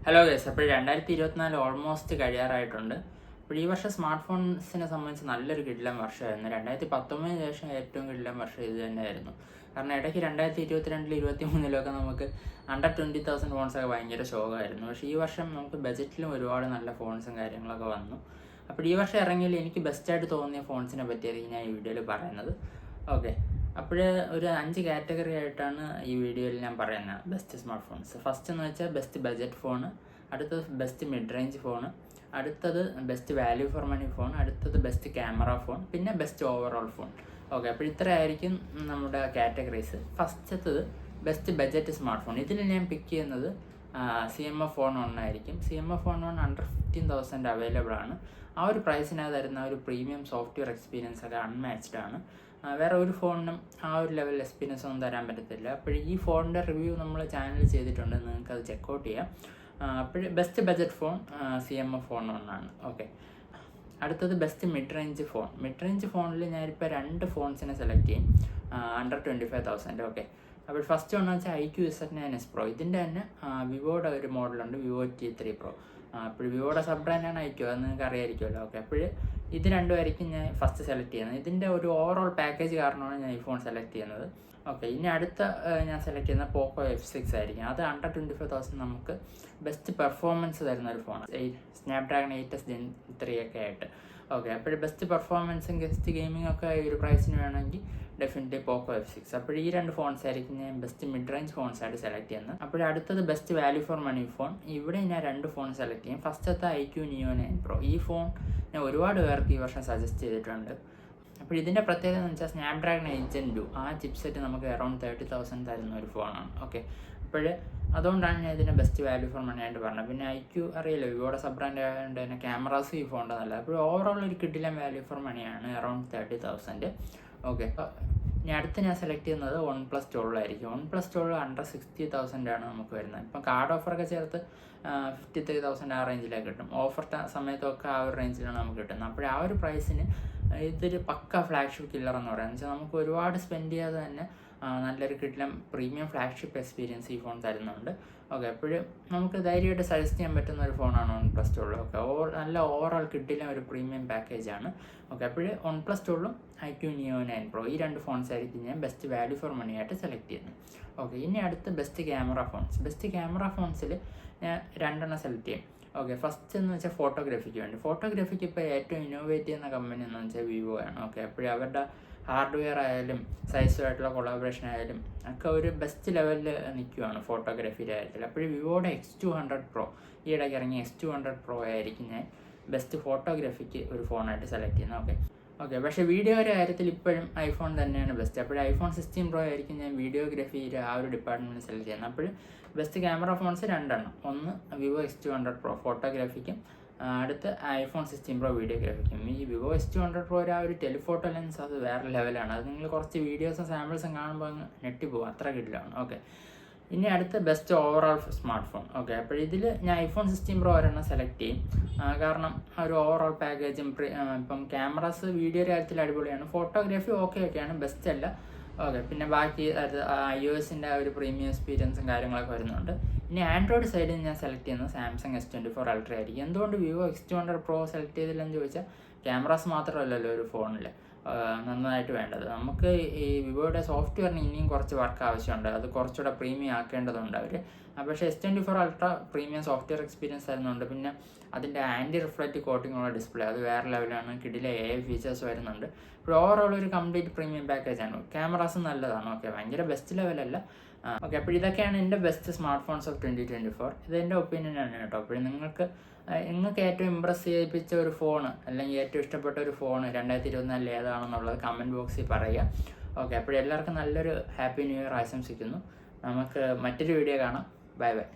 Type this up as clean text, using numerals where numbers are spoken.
Hello guys, അപ്പോൾ 2024 almost കഴിയാറായിട്ടുണ്ട്. അപ്പോൾ ഈ വർഷം സ്മാർട്ട് ഫോൺസിനെ സംബന്ധിച്ച് നല്ലൊരു കിടിലൻ വർഷമായിരുന്നു. 2019 ശേഷം ഏറ്റവും കിടിലൻ വർഷം ഇത് തന്നെയായിരുന്നു. കാരണം ഇടയ്ക്ക് 2022 2023 നമുക്ക് അണ്ടർ 20,000 ഫോൺസൊക്കെ ഭയങ്കര ശോകമായിരുന്നു. പക്ഷേ ഈ വർഷം നമുക്ക് ബജറ്റിലും ഒരുപാട് നല്ല ഫോൺസും കാര്യങ്ങളൊക്കെ വന്നു. അപ്പോൾ ഈ വർഷം ഇറങ്ങിയതിൽ എനിക്ക് ബെസ്റ്റായിട്ട് തോന്നിയ ഫോൺസിനെ പറ്റിയായിരിക്കും ഞാൻ ഈ വീഡിയോയിൽ പറയുന്നത്. ഓക്കെ, അപ്പോൾ ഒരു 5 കാറ്റഗറി ആയിട്ടാണ് ഈ വീഡിയോയിൽ ഞാൻ പറയുന്നത് ബെസ്റ്റ് സ്മാർട്ട് ഫോൺസ്. ഫസ്റ്റ് എന്ന് വെച്ചാൽ ബെസ്റ്റ് ബജറ്റ് ഫോൺ, അടുത്തത് ബെസ്റ്റ് മിഡ് റേഞ്ച് ഫോൺ, അടുത്തത് best value for money phone, അടുത്തത് ബെസ്റ്റ് ക്യാമറ ഫോൺ, പിന്നെ ബെസ്റ്റ് ഓവറോൾ ഫോൺ. ഓക്കെ, അപ്പോൾ ഇത്രയായിരിക്കും നമ്മുടെ കാറ്റഗറീസ്. ഫസ്റ്റത്തത് ബെസ്റ്റ് ബജറ്റ് സ്മാർട്ട് ഫോൺ. ഇതിൽ ഞാൻ പിക്ക് ചെയ്യുന്നത് CMF ഫോൺ 1 ആയിരിക്കും. CMF ഫോൺ 1 അണ്ടർ 15,000 അവൈലബിൾ ആണ്. ആ ഒരു പ്രൈസിനകത്ത് തരുന്ന ഒരു പ്രീമിയം സോഫ്റ്റ്വെയർ എക്സ്പീരിയൻസ് ഒക്കെ അൺമാച്ച്ഡ് ആണ്. വേറെ ഒരു ഫോണിനും ആ ഒരു ലെവൽ എക്സ്പീരിയൻസ് ഒന്നും തരാൻ പറ്റത്തില്ല. അപ്പോൾ ഈ ഫോണിൻ്റെ റിവ്യൂ നമ്മൾ ചാനലിൽ ചെയ്തിട്ടുണ്ട്, നിങ്ങൾക്ക് അത് ചെക്കൗട്ട് ചെയ്യാം. അപ്പോൾ best budget phone CMF phone 1 ആണ്. ഓക്കെ, അടുത്തത് best mid range phone. Mid range ഫോണിൽ ഞാനിപ്പോൾ 2 ഫോൺസിനെ സെലക്ട് ചെയ്യും അണ്ടർ 25,000. ഓക്കെ, അപ്പോൾ ഫസ്റ്റ് ഒന്ന് വെച്ചാൽ IQ Z9s Pro. ഇതിൻ്റെ തന്നെ വിവോയുടെ ഒരു മോഡലുണ്ട്, Vivo T3 Pro. അപ്പോൾ വിവോയുടെ സബ് ബ്രാൻഡാണ് IQ, അത് നിങ്ങൾക്ക് അറിയായിരിക്കുമല്ലോ. ഓക്കെ, അപ്പോൾ ഇത് രണ്ടുമായിരിക്കും ഞാൻ ഫസ്റ്റ് സെലക്ട് ചെയ്യുന്നത്. ഇതിൻ്റെ ഒരു ഓവറോൾ പാക്കേജ് കാരണമാണ് ഞാൻ ഈ ഫോൺ സെലക്ട് ചെയ്യുന്നത്. ഓക്കെ, ഇനി അടുത്ത ഞാൻ സെലക്ട് ചെയ്യുന്ന പോക്കോ F6 ആയിരിക്കും. അത് അണ്ടർ 25,000 നമുക്ക് ബെസ്റ്റ് പെർഫോമൻസ് തരുന്ന ഒരു ഫോണാണ്, സ്നാപ്ഡ്രാഗൺ 8s Gen 3 ഒക്കെ ആയിട്ട്. ഓക്കെ, അപ്പോൾ ബെസ്റ്റ് പെർഫോമൻസും ബെസ്റ്റ് ഗെയിമിംഗ് ഒക്കെ ഈ ഒരു പ്രൈസിന് വേണമെങ്കിൽ ഡെഫിനറ്റ്ലി പോക്കോ F6. അപ്പോൾ ഈ 2 ഫോൺസ് ആയിരിക്കും ഞാൻ ബെസ്റ്റ് മിഡ് റേഞ്ച് ഫോൺസ് ആയിട്ട് സെലക്ട് ചെയ്യുന്നത്. അപ്പോൾ അടുത്തത് best value for money phone. ഇവിടെ ഞാൻ 2 ഫോൺ സെലക്ട് ചെയ്യും. ഫസ്റ്റത്തെ IQ Neo 9 Pro. ഈ ഫോൺ ഞാൻ ഒരുപാട് പേർക്ക് ഈ വർഷം സജസ്റ്റ് ചെയ്തിട്ടുണ്ട്. അപ്പോൾ ഇതിൻ്റെ പ്രത്യേകത എന്ന് വെച്ചാൽ സ്നാപ്ഡ്രാഗൺ 8 Gen 2 ആ ചിപ്സെറ്റ് നമുക്ക് അറൗണ്ട് 30,000 തരുന്ന ഒരു ഫോണാണ്. ഓക്കെ, അപ്പോൾ അതുകൊണ്ടാണ് ഞാൻ ഇതിൻ്റെ ബെസ്റ്റ് വാല്യൂ ഫോർ മണി ആയിട്ട് പറഞ്ഞത്. പിന്നെ IQ അറിയില്ല, വിവോയുടെ സബ് ബ്രാൻഡ് ആയതുകൊണ്ട് തന്നെ ക്യാമറാസ് ഈ ഫോണിൻ്റെ നല്ല. അപ്പോൾ ഓവറോൾ ഒരു കിടിലൻ വാല്യൂ ഫോർ മണിയാണ്, അറൗണ്ട് 30,000. ഓക്കെ, ഇനി അടുത്ത് ഞാൻ സെലക്ട് ചെയ്യുന്നത് OnePlus 12 ആയിരിക്കും. OnePlus 12 അണ്ടർ 60,000 ആണ് നമുക്ക് വരുന്നത്. ഇപ്പം കാർഡ് ഓഫറൊക്കെ ചേർത്ത് 53,000 ആ റേഞ്ചിലേക്ക് കിട്ടും. ഓഫർ സമയത്തൊക്കെ ആ ഒരു റേഞ്ചിലാണ് നമുക്ക് കിട്ടുന്നത്. അപ്പോൾ ആ ഒരു പ്രൈസിന് ഇതൊരു പക്ക ഫ്ലാഗ്ഷിപ്പ് കില്ലർ എന്ന് പറയുന്നത് വെച്ചാൽ നമുക്ക് ഒരുപാട് സ്പെൻഡ് ചെയ്യാതെ തന്നെ നല്ലൊരു കിടിലം പ്രീമിയം ഫ്ലാഗ്ഷിപ്പ് എക്സ്പീരിയൻസ് ഈ ഫോൺ തരുന്നുണ്ട്. ഓക്കെ, അപ്പോഴും നമുക്ക് ധൈര്യമായിട്ട് സജസ്റ്റ് ചെയ്യാൻ പറ്റുന്ന ഒരു ഫോണാണ് OnePlus 12. ഓക്കെ, നല്ല ഓവറോൾ കിടിലം ഒരു പ്രീമിയം പാക്കേജാണ്. ഓക്കെ, അപ്പോൾ OnePlus 12ഉം IQ Neo 9 Pro ഈ 2 ഫോൺസ് ആയിരിക്കും ഞാൻ ബെസ്റ്റ് വാല്യൂ ഫോർ മണി ആയിട്ട് സെലക്ട് ചെയ്യുന്നത്. ഓക്കെ, ഇനി അടുത്ത് best camera phones. Best camera ഫോൺസിൽ ഞാൻ 2 സെലക്ട് ചെയ്യും. ഓക്കെ, ഫസ്റ്റ് എന്ന് വെച്ചാൽ ഫോട്ടോഗ്രാഫിക്ക് വേണ്ടി. ഫോട്ടോഗ്രാഫിക്ക് ഇപ്പോൾ ഏറ്റവും ഇന്നോവേറ്റ് ചെയ്യുന്ന കമ്പനി എന്ന് വെച്ചാൽ വിവോ ആണ്. ഓക്കെ, അപ്പോൾ അവരുടെ ഹാർഡ്വെയർ ആയാലും സൈസുമായിട്ടുള്ള കൊളാബറേഷൻ ആയാലും ഒക്കെ ഒരു ബെസ്റ്റ് ലെവലിൽ നിൽക്കുകയാണ് ഫോട്ടോഗ്രാഫിയുടെ കാര്യത്തിൽ. അപ്പോൾ വിവോയുടെ X200 Pro, ഈ ഇടയ്ക്ക് ഇറങ്ങിയ X200 Pro ആയിരിക്കും ഞാൻ ബെസ്റ്റ് ഫോട്ടോഗ്രാഫിക്ക് ഒരു ഫോണായിട്ട് സെലക്ട് ചെയ്യുന്നത്. ഓക്കെ, പക്ഷേ വീഡിയോയുടെ കാര്യത്തിൽ ഇപ്പോഴും ഐഫോൺ തന്നെയാണ് ബെസ്റ്റ്. അപ്പോൾ iPhone 16 Pro ആയിരിക്കും ഞാൻ വീഡിയോഗ്രാഫിയുടെ ആ ഒരു ഡിപ്പാർട്ട്മെൻറ്റ് സെലക്ട് ചെയ്യുന്നത്. അപ്പോൾ ബെസ്റ്റ് ക്യാമറ ഫോൺസ് 2 ഒന്ന് വിവോ X200 Pro ഫോട്ടോഗ്രാഫിക്കും, അടുത്ത് iPhone 16 Pro വീഡിയോഗ്രാഫിക്കും. ഈ വിവോ X200 Pro ആ ഒരു ടെലിഫോട്ടോ ലെൻസ് അത് വേറെ ലെവലാണ്. അത് നിങ്ങൾ കുറച്ച് വീഡിയോസും സാമ്പിൾസും കാണുമ്പോൾ അങ്ങ് ഞെട്ടിപ്പോകും, അത്ര കിടിലാണ്. ഓക്കെ, ഇനി അടുത്ത best overall smart phone. Okay, അപ്പോൾ ഇതിൽ ഞാൻ iPhone 16 Pro ഒരെണ്ണം സെലക്ട് ചെയ്യും. കാരണം ഒരു ഓവറോൾ പാക്കേജും ഇപ്പം ക്യാമറാസ് വീഡിയോ കാര്യത്തിൽ അടിപൊളിയാണ്, ഫോട്ടോഗ്രാഫി ഒക്കെയാണ്, ബെസ്റ്റ് അല്ല. ഓക്കെ, പിന്നെ ബാക്കി iOSൻ്റെ ഒരു പ്രീമിയം എക്സ്പീരിയൻസും കാര്യങ്ങളൊക്കെ വരുന്നുണ്ട്. ഇനി ആൻഡ്രോയിഡ് സൈഡിൽ ഞാൻ സെലക്ട് ചെയ്യുന്നത് Samsung S24 Ultra ആയിരിക്കും. എന്തുകൊണ്ട് വിവോ X200 Pro സെലക്ട് ചെയ്തില്ലെന്ന് ചോദിച്ചാൽ ക്യാമറാസ് മാത്രമല്ലല്ലോ ഒരു ഫോണിൽ നന്നായിട്ട് വേണ്ടത്. നമുക്ക് ഈ വിവോയുടെ സോഫ്റ്റ്വെയറിന് ഇനിയും കുറച്ച് വർക്ക് ആവശ്യമുണ്ട്, അത് കുറച്ചുകൂടെ പ്രീമിയം ആക്കേണ്ടതുണ്ട് അവർ. പക്ഷേ S24 Ultra premium software experience തരുന്നുണ്ട്. പിന്നെ അതിൻ്റെ ആൻറ്റി റിഫ്ലക്റ്റീവ് കോട്ടിങ്ങുള്ള ഡിസ്പ്ലേ അത് വേറെ ലെവലാണ്, കിടിലെ AI ഫീച്ചേഴ്സ് വരുന്നുണ്ട്. ഇപ്പോൾ ഓവറോൾ ഒരു കംപ്ലീറ്റ് പ്രീമിയം പാക്കേജാണ്. ക്യാമറാസ് നല്ലതാണ്. ഓക്കെ, ഭയങ്കര ബെസ്റ്റ് ലെവലല്ല. ഓക്കെ, അപ്പോൾ ഇതൊക്കെയാണ് എൻ്റെ ബെസ്റ്റ് സ്മാർട്ട് ഫോൺസ് ഓഫ് 2024. ഇതെൻ്റെ ഒപ്പീനിയനാണ് കേട്ടോ. അപ്പോൾ നിങ്ങൾക്ക് ഏറ്റവും ഇമ്പ്രസ് ചെയ്യിപ്പിച്ച ഒരു ഫോൺ അല്ലെങ്കിൽ ഏറ്റവും ഇഷ്ടപ്പെട്ട ഒരു ഫോൺ 2024 ഏതാണെന്നുള്ളത് കമൻറ്റ് ബോക്സിൽ പറയുക. ഓക്കെ, അപ്പോൾ എല്ലാവർക്കും നല്ലൊരു ഹാപ്പി ന്യൂ ഇയർ ആശംസിക്കുന്നു. നമുക്ക് മറ്റൊരു വീഡിയോ കാണാം. Bye bye.